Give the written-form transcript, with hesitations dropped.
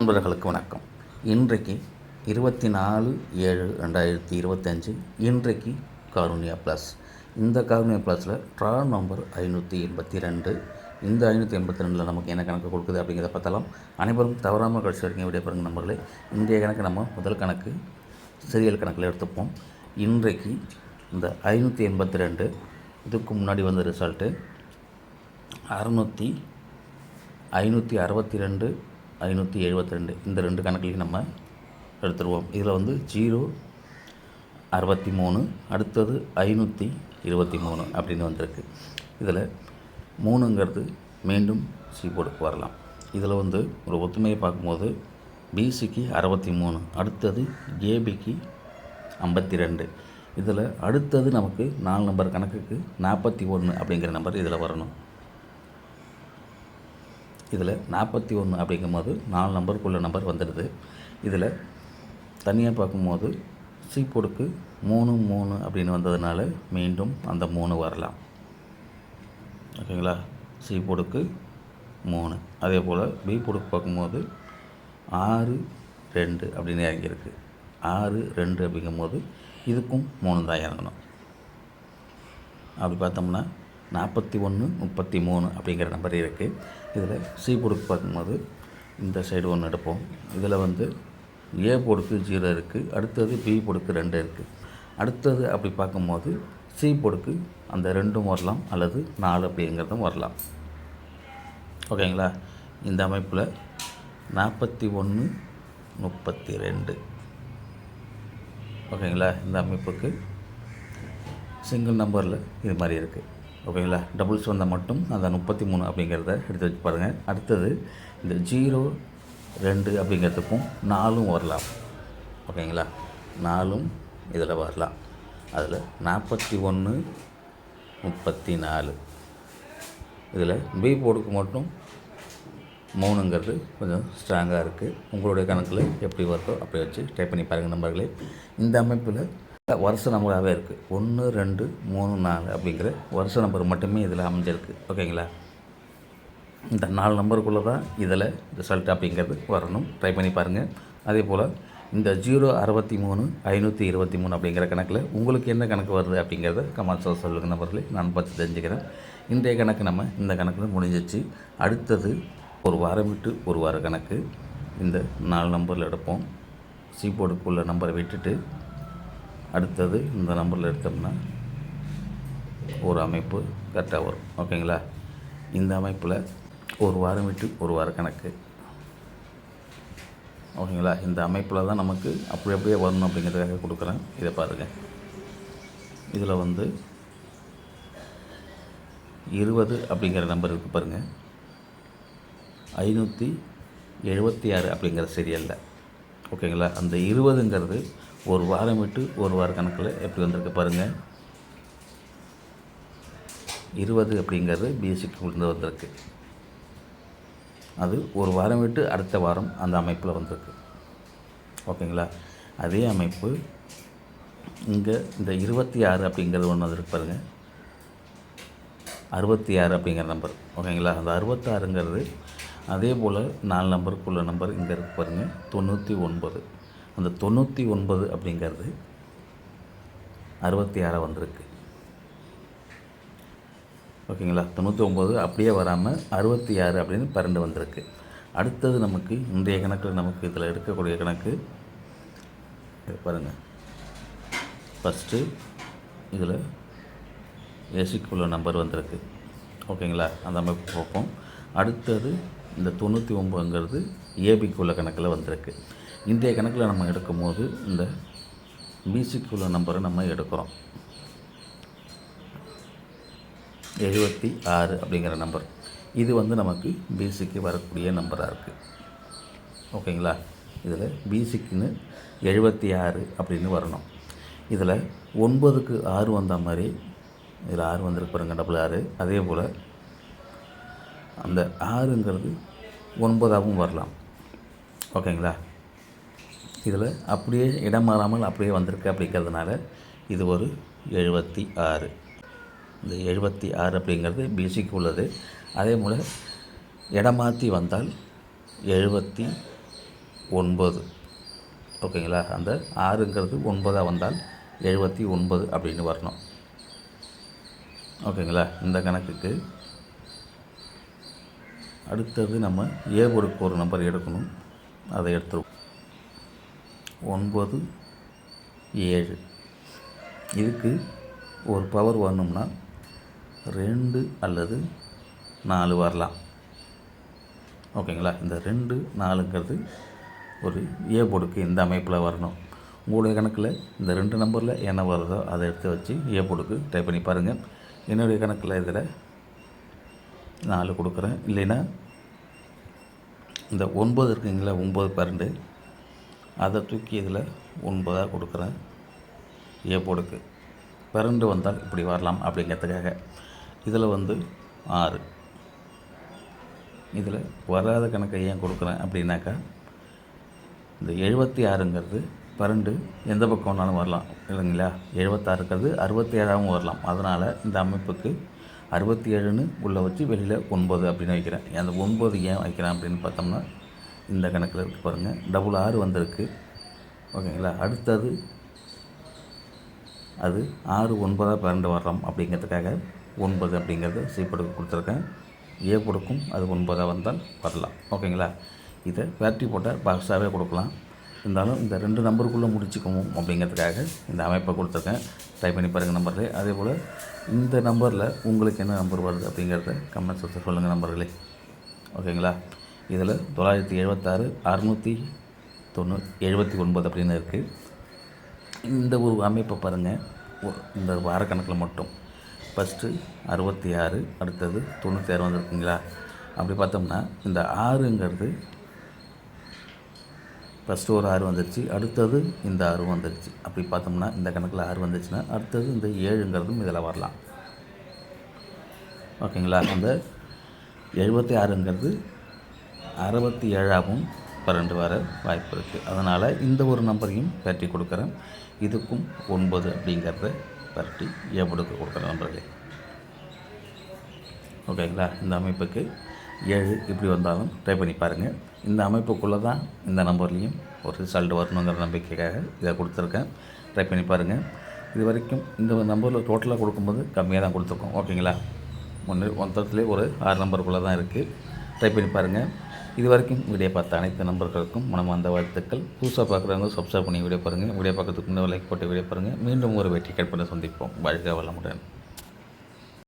நண்பர்களுக்கு வணக்கம். இன்றைக்கு 24/7/2025 இன்றைக்கு காருண்யா ப்ளஸ். இந்த காருண்யா ப்ளஸில் ட்ரா நம்பர் 582. இந்த 582 நமக்கு என்ன கணக்கு கொடுக்குது அப்படிங்கிறத பார்த்தாலும் அனைவரும் தவறாமல் கழிச்சு வரைக்கும் விடைய பாருங்கள் நம்பர்களே. இன்றைய கணக்கு நம்ம முதல் கணக்கு சீரியல் கணக்கில் எடுத்துப்போம். இன்றைக்கு இந்த 582 இதுக்கு முன்னாடி வந்த ரிசல்ட்டு 562 572 இந்த ரெண்டு கணக்குலையும் நம்ம எடுத்துருவோம். இதில் 063 அடுத்தது 523 அப்படின்னு வந்திருக்கு. இதில் 3ங்கிறது மீண்டும் சி போர்டுக்கு வரலாம். இதில் ஒரு ஒத்துமையை பார்க்கும்போது பிசிக்கு 63 அடுத்தது ஏபிக்கு 52. இதில் அடுத்தது நமக்கு 4 நம்பர் கணக்குக்கு 41 அப்படிங்கிற நம்பர் இதில் வரணும். இதில் 41 அப்படிங்கும்போது 4 நம்பருக்குள்ள நம்பர் வந்துடுது. இதில் தனியாக பார்க்கும்போது சி போர்டுக்கு 3 அப்படின்னு வந்ததுனால மீண்டும் அந்த 3 வரலாம். ஓகேங்களா? சி போர்டுக்கு 3. அதே போல் பி போர்டுக்கு பார்க்கும்போது 6 2 அப்படின்னு இறங்கியிருக்கு. 6 2 அப்படிங்கும்போது இதுக்கும் 3 தான் இறங்கணும். அப்படி பார்த்தோம்னா 41 33 அப்படிங்கிற நம்பர் இருக்குது. இதில் சி போர்டுக்கு பார்க்கும்போது இந்த சைடு ஒன்று எடுப்போம். இதில் ஏ போர்டுக்கு 0 இருக்குது. அடுத்தது பி போர்டுக்கு 2 இருக்குது. அடுத்தது அப்படி பார்க்கும்போது சி போர்டுக்கு அந்த 2ம் வரலாம் அல்லது 4 அப்படிங்கிறதும் வரலாம். ஓகேங்களா? இந்த அமைப்பில் 41 32. ஓகேங்களா? இந்த அமைப்புக்கு சிங்கிள் நம்பரில் இது மாதிரி இருக்குது. ஓகேங்களா? டபுள்ஸ் வந்தால் மட்டும் அந்த 33 அப்படிங்கிறத எடுத்து வச்சு பாருங்கள். அடுத்தது இந்த 0 2 அப்படிங்கிறதுக்கும் 4ம் வரலாம். ஓகேங்களா? 4ம் இதில் வரலாம். அதில் 41 34. இதில் பி போர்டுக்கு மட்டும் 3ங்கிறது கொஞ்சம் ஸ்ட்ராங்காக இருக்குது. உங்களுடைய கணக்கில் எப்படி வருதோ அப்படி வச்சு டைப் பண்ணி பாருங்கள் நம்பர்களே. இந்த அமைப்பில் வருஷ நம்பராகவே இருக்குது. 1 2 3 4 அப்படிங்கிற வருஷ நம்பர் மட்டுமே இதில் அமைஞ்சிருக்கு. ஓகேங்களா? இந்த 4 நம்பருக்குள்ளே தான் இதில் ரிசல்ட் அப்படிங்கிறது வரணும். ட்ரை பண்ணி பாருங்கள். அதே போல் இந்த 063 523 அப்படிங்கிற கணக்கில் உங்களுக்கு என்ன கணக்கு வருது அப்படிங்கிறத கமெண்ட்ஸில் சொல்லுங்கள் நம்பர்களே. நான் பார்த்து தெரிஞ்சுக்கிறேன். இன்றைய கணக்கு நம்ம இந்த கணக்கில் முடிஞ்சிச்சு. அடுத்தது ஒரு வாரம் விட்டு ஒரு வார கணக்கு. இந்த 4 நம்பரில் எடுப்போம். சி போர்டுக்குள்ள நம்பரை விட்டுட்டு அடுத்தது இந்த நம்பரில் எடுத்தோம்னா ஒரு அமைப்பு கரெக்டாக வரும். ஓகேங்களா? இந்த அமைப்பில் ஒரு வாரம் விட்டு ஒரு வார கணக்கு. ஓகேங்களா? இந்த அமைப்பில் தான் நமக்கு அப்படியே வரணும் அப்படிங்கிறதுக்காக கொடுக்குறேன். இதை பாருங்கள். இதில் 20 அப்படிங்கிற நம்பர் இருக்குது பாருங்கள். 576 அப்படிங்கிற சீரியலில். ஓகேங்களா? அந்த 20ங்கிறது ஒரு வாரம் விட்டு ஒரு வார கணக்கில் எப்படி வந்திருக்கு பாருங்கள். 20 அப்படிங்கிறது பிசிக்கு வந்திருக்கு. அது ஒரு வாரம் விட்டு அடுத்த வாரம் அந்த அமைப்பில் வந்திருக்கு. ஓகேங்களா? அதே அமைப்பு இங்கே இந்த 26 அப்படிங்கிறது ஒன்று வந்திருக்கு பாருங்கள். 66 அப்படிங்கிற நம்பர். ஓகேங்களா? அந்த 66ங்கிறது அதே போல் 4 நம்பருக்குள்ள நம்பர் இங்கே இருக்கு பாருங்கள். 99. அந்த 99 அப்படிங்கிறது 66 வந்திருக்கு. ஓகேங்களா? 99 அப்படியே வராமல் 66 அப்படின்னு 12 வந்திருக்கு. அடுத்தது நமக்கு இன்றைய கணக்கில் நமக்கு இதில் எடுக்கக்கூடிய கணக்கு பாருங்கள். ஃபஸ்ட்டு இதில் ஏசிக்குள்ள நம்பர் வந்திருக்கு. ஓகேங்களா? அந்த அமைப்பு பார்ப்போம். அடுத்தது இந்த 99ங்கிறது ஏபிக்குள்ள கணக்கில் வந்திருக்கு. இன்றைய கணக்கில் நம்ம எடுக்கும்போது இந்த பிசிக்குள்ள நம்பரை நம்ம எடுக்கிறோம். 76 அப்படிங்கிற நம்பர். இது நமக்கு பிசிக்கு வரக்கூடிய நம்பராக இருக்குது. ஓகேங்களா? இதில் பிசிக்குன்னு 76 அப்படின்னு வரணும். இதில் 9க்கு 6 வந்த மாதிரி இதில் 6 வந்திருக்கு பாருங்கள். 6. அதே போல் அந்த 6ங்கிறது 9ஆகவும் வரலாம். ஓகேங்களா? இதில் அப்படியே இடம் மாறாமல் அப்படியே வந்திருக்கு அப்படிங்கிறதுனால இது ஒரு 76. இந்த 76 அப்படிங்கிறது பிசிக்கு உள்ளது. அதே போல் இடம் மாற்றி வந்தால் 77 9. ஓகேங்களா, அந்த 6ங்கிறது 9ஆக வந்தால் 79 அப்படின்னு வரணும். ஓகேங்களா, இந்த கணக்குக்கு அடுத்தது நம்ம ஏ போர்டுக்கு ஒரு நம்பர் எடுக்கணும். அதை எடுத்துருவோம். 9 7. இதுக்கு ஒரு பவர் வரணும்னா 2 அல்லது 4 வரலாம். ஓகேங்களா, இந்த 2 4ங்கிறது ஒரு ஏ போர்டுக்கு இந்த அமைப்பில் வரணும். உங்களுடைய கணக்கில் இந்த 2 நம்பரில் என்ன வருதோ அதை எடுத்து வச்சு ஏ போர்டுக்கு டைப் பண்ணி பாருங்கள். என்னுடைய கணக்கில் இதில் 4 கொடுக்குறேன். இல்லைன்னா இந்த 9 இருக்குங்களா, 9 12, அதை தூக்கி இதில் 9ஆக கொடுக்குறேன். ஏ போர்டுக்கு 12 வந்தால் இப்படி வரலாம் அப்படிங்கிறதுக்காக. இதில் 6. இதில் வராத கணக்கை ஏன் கொடுக்குறேன் அப்படின்னாக்கா, இந்த 76ங்கிறது 12 எந்த பக்கம் வேணாலும் வரலாம் இல்லைங்களா. 76ங்கிறது 67ஆகவும் வரலாம். அதனால் இந்த அமைப்புக்கு 67ன்னு உள்ளே வச்சு வெளியில் 9 அப்படின்னு வைக்கிறேன். அந்த 9 ஏன் வைக்கிறேன் அப்படின்னு பார்த்தோம்னா, இந்த கணக்கில் இருக்கு பாருங்கள், 6 வந்திருக்கு. ஓகேங்களா, அடுத்தது அது 6 9 12 வரலாம் அப்படிங்கிறதுக்காக 9 அப்படிங்கிறது சி போர்டுக்கு கொடுத்துருக்கேன். ஏ போர்டுக்கும் அது 9ஆக வந்தால் வரலாம். ஓகேங்களா, இதை பேட்டரி போட்டால் பாக்ஸாகவே கொடுக்கலாம். இருந்தாலும் இந்த 2 நம்பருக்குள்ளே முடிச்சுக்குவோம் அப்படிங்கிறதுக்காக இந்த அமைப்பை கொடுத்துருக்கேன். டைப் பண்ணி பாருங்கள் நம்பர்லேயே. அதே போல் இந்த நம்பரில் உங்களுக்கு என்ன நம்பர் வருது அப்படிங்கிறத கமெண்ட் செக்ஷன் சொல்லுங்கள் நம்பர்களே. ஓகேங்களா, இதில் 976 679 அப்படின்னு இருக்குது. இந்த ஒரு அமைப்பை பாருங்கள். இந்த வாரக்கணக்கில் மட்டும் ஃபஸ்ட்டு 66, அடுத்தது 96 வந்துருக்குங்களா. அப்படி பார்த்தோம்னா இந்த 6ங்கிறது ஃபஸ்ட்டு ஒரு 6 வந்துருச்சு, அடுத்தது இந்த 6 வந்துருச்சு. அப்படி பார்த்தோம்னா இந்த கணக்கில் 6 வந்துச்சுன்னா அடுத்தது இந்த 7ங்கிறதும் இதில் வரலாம். ஓகேங்களா, அந்த 76ங்கிறது 67ஆகவும் 12 வர வாய்ப்பு இருக்குது. அதனால் இந்த ஒரு நம்பரையும் பரட்டி கொடுக்குறேன். இதுக்கும் 9 அப்படிங்கிறத பரட்டி ஏ போர்டுக்கு கொடுக்குற நம்பர்களே. ஓகேங்களா, இந்த அமைப்புக்கு 7 இப்படி வந்தாலும் ட்ரை பண்ணி பாருங்கள். இந்த அமைப்புக்குள்ளே தான் இந்த நம்பர்லேயும் ஒரு ரிசல்ட் வரணுங்கிற நம்பிக்கைக்காக இதை கொடுத்துருக்கேன். ட்ரை பண்ணி பாருங்கள். இது வரைக்கும் இந்த நம்பரில் டோட்டலாக கொடுக்கும்போது கம்மியாக தான் கொடுத்துருக்கோம். ஓகேங்களா, மொத்தத்துலேயே ஒரு 6 நம்பருக்குள்ளே தான் இருக்குது. ட்ரை பண்ணி பாருங்கள். இது வரைக்கும் வீடியோ பார்த்த அனைத்து நண்பர்களுக்கும் மனமார்ந்த வாழ்த்துக்கள். புதுசாக பார்க்குறவங்க சப்ஸ்கிரைப் பண்ணி வீடியோ பாருங்கள். வீடியோ பார்க்கறதுக்கு முன்னாடி லைக் போட்டு வீடியோ பாருங்கள். மீண்டும் ஒரு வெற்றி கட் பண்ண சந்திப்போம். வாழ்க வளமுடன்.